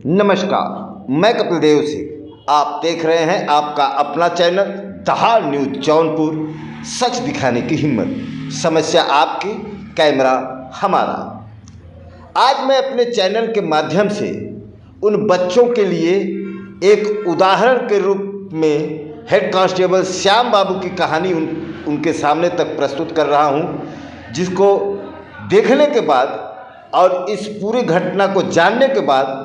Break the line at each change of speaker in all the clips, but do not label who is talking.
नमस्कार, मैं कपिल देव सिंह। आप देख रहे हैं आपका अपना चैनल दहाड़ न्यूज जौनपुर। सच दिखाने की हिम्मत, समस्या आपकी, कैमरा हमारा। आज मैं अपने चैनल के माध्यम से उन बच्चों के लिए एक उदाहरण के रूप में हेड कांस्टेबल श्याम बाबू की कहानी उनके सामने तक प्रस्तुत कर रहा हूं, जिसको देखने के बाद और इस पूरी घटना को जानने के बाद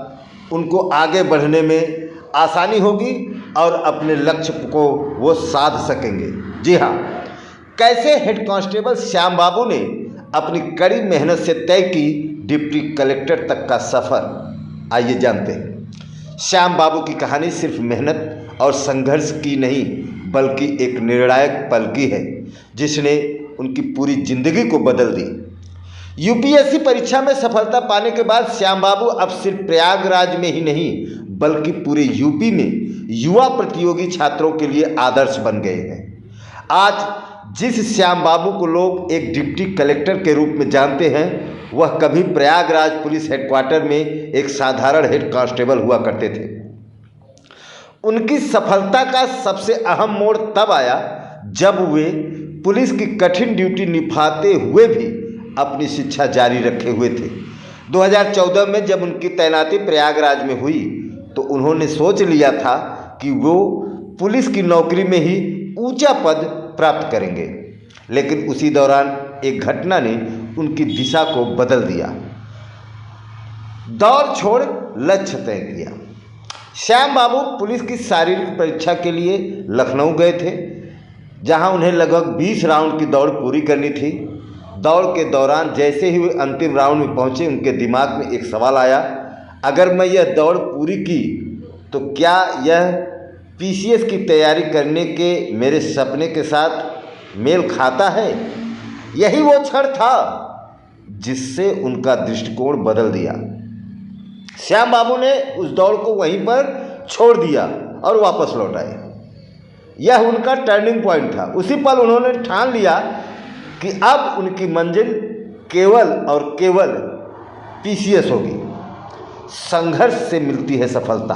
उनको आगे बढ़ने में आसानी होगी और अपने लक्ष्य को वो साध सकेंगे। जी हाँ, कैसे हेड कांस्टेबल श्याम बाबू ने अपनी कड़ी मेहनत से तय की डिप्टी कलेक्टर तक का सफ़र, आइए जानते हैं। श्याम बाबू की कहानी सिर्फ मेहनत और संघर्ष की नहीं, बल्कि एक निर्णायक पल की है, जिसने उनकी पूरी जिंदगी को बदल दी। यूपीएससी परीक्षा में सफलता पाने के बाद श्याम बाबू अब सिर्फ प्रयागराज में ही नहीं, बल्कि पूरे यूपी में युवा प्रतियोगी छात्रों के लिए आदर्श बन गए हैं। आज जिस श्याम बाबू को लोग एक डिप्टी कलेक्टर के रूप में जानते हैं, वह कभी प्रयागराज पुलिस हेडक्वार्टर में एक साधारण हेड कांस्टेबल हुआ करते थे। उनकी सफलता का सबसे अहम मोड़ तब आया जब वे पुलिस की कठिन ड्यूटी निभाते हुए भी अपनी शिक्षा जारी रखे हुए थे। 2014 में जब उनकी तैनाती प्रयागराज में हुई तो उन्होंने सोच लिया था कि वो पुलिस की नौकरी में ही ऊंचा पद प्राप्त करेंगे, लेकिन उसी दौरान एक घटना ने उनकी दिशा को बदल दिया। दौड़ छोड़ लक्ष्य तय किया। श्याम बाबू पुलिस की शारीरिक परीक्षा के लिए लखनऊ गए थे, जहां उन्हें लगभग 20 राउंड की दौड़ पूरी करनी थी। दौड़ के दौरान जैसे ही वे अंतिम राउंड में पहुंचे, उनके दिमाग में एक सवाल आया, अगर मैं यह दौड़ पूरी की तो क्या यह पीसीएस की तैयारी करने के मेरे सपने के साथ मेल खाता है? यही वो क्षण था जिससे उनका दृष्टिकोण बदल दिया। श्याम बाबू ने उस दौड़ को वहीं पर छोड़ दिया और वापस लौट आए। यह उनका टर्निंग पॉइंट था। उसी पल उन्होंने ठान लिया कि अब उनकी मंजिल केवल और केवल पीसीएस होगी। संघर्ष से मिलती है सफलता।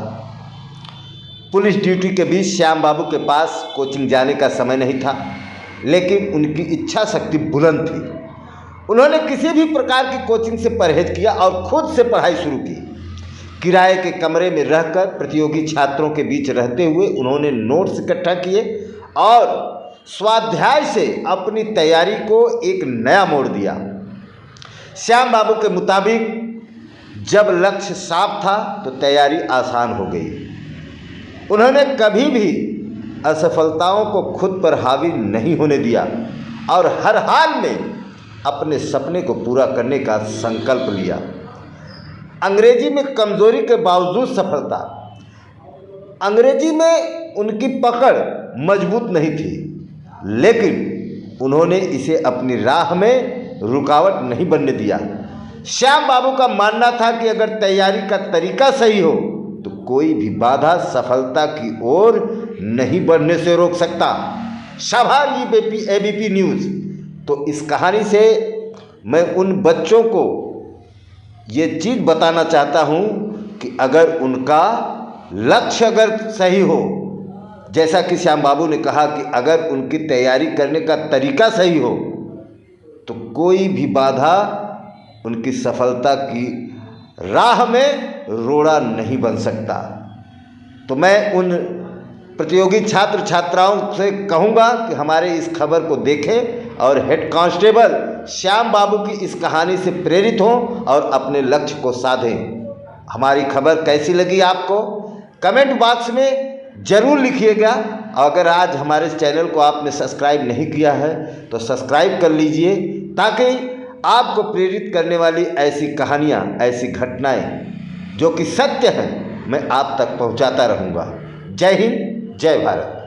पुलिस ड्यूटी के बीच श्याम बाबू के पास कोचिंग जाने का समय नहीं था, लेकिन उनकी इच्छा शक्ति बुलंद थी। उन्होंने किसी भी प्रकार की कोचिंग से परहेज किया और खुद से पढ़ाई शुरू की। किराए के कमरे में रहकर प्रतियोगी छात्रों के बीच रहते हुए उन्होंने नोट्स इकट्ठा किए और स्वाध्याय से अपनी तैयारी को एक नया मोड़ दिया। श्याम बाबू के मुताबिक जब लक्ष्य साफ था तो तैयारी आसान हो गई। उन्होंने कभी भी असफलताओं को खुद पर हावी नहीं होने दिया और हर हाल में अपने सपने को पूरा करने का संकल्प लिया। अंग्रेजी में कमजोरी के बावजूद सफलता। अंग्रेजी में उनकी पकड़ मजबूत नहीं थी, लेकिन उन्होंने इसे अपनी राह में रुकावट नहीं बनने दिया। श्याम बाबू का मानना था कि अगर तैयारी का तरीका सही हो तो कोई भी बाधा सफलता की ओर नहीं बढ़ने से रोक सकता। शाबाश एबीपी न्यूज़। तो इस कहानी से मैं उन बच्चों को ये चीज़ बताना चाहता हूँ कि अगर उनका लक्ष्य अगर सही हो, जैसा कि श्याम बाबू ने कहा कि अगर उनकी तैयारी करने का तरीका सही हो तो कोई भी बाधा उनकी सफलता की राह में रोड़ा नहीं बन सकता। तो मैं उन प्रतियोगी छात्र छात्राओं से कहूँगा कि हमारे इस खबर को देखें और हेड कांस्टेबल श्याम बाबू की इस कहानी से प्रेरित हों और अपने लक्ष्य को साधें। हमारी खबर कैसी लगी आपको कमेंट बॉक्स में ज़रूर लिखिएगा। अगर आज हमारे चैनल को आपने सब्सक्राइब नहीं किया है तो सब्सक्राइब कर लीजिए, ताकि आपको प्रेरित करने वाली ऐसी कहानियाँ, ऐसी घटनाएं जो कि सत्य हैं, मैं आप तक पहुंचाता रहूँगा। जय हिंद, जय भारत।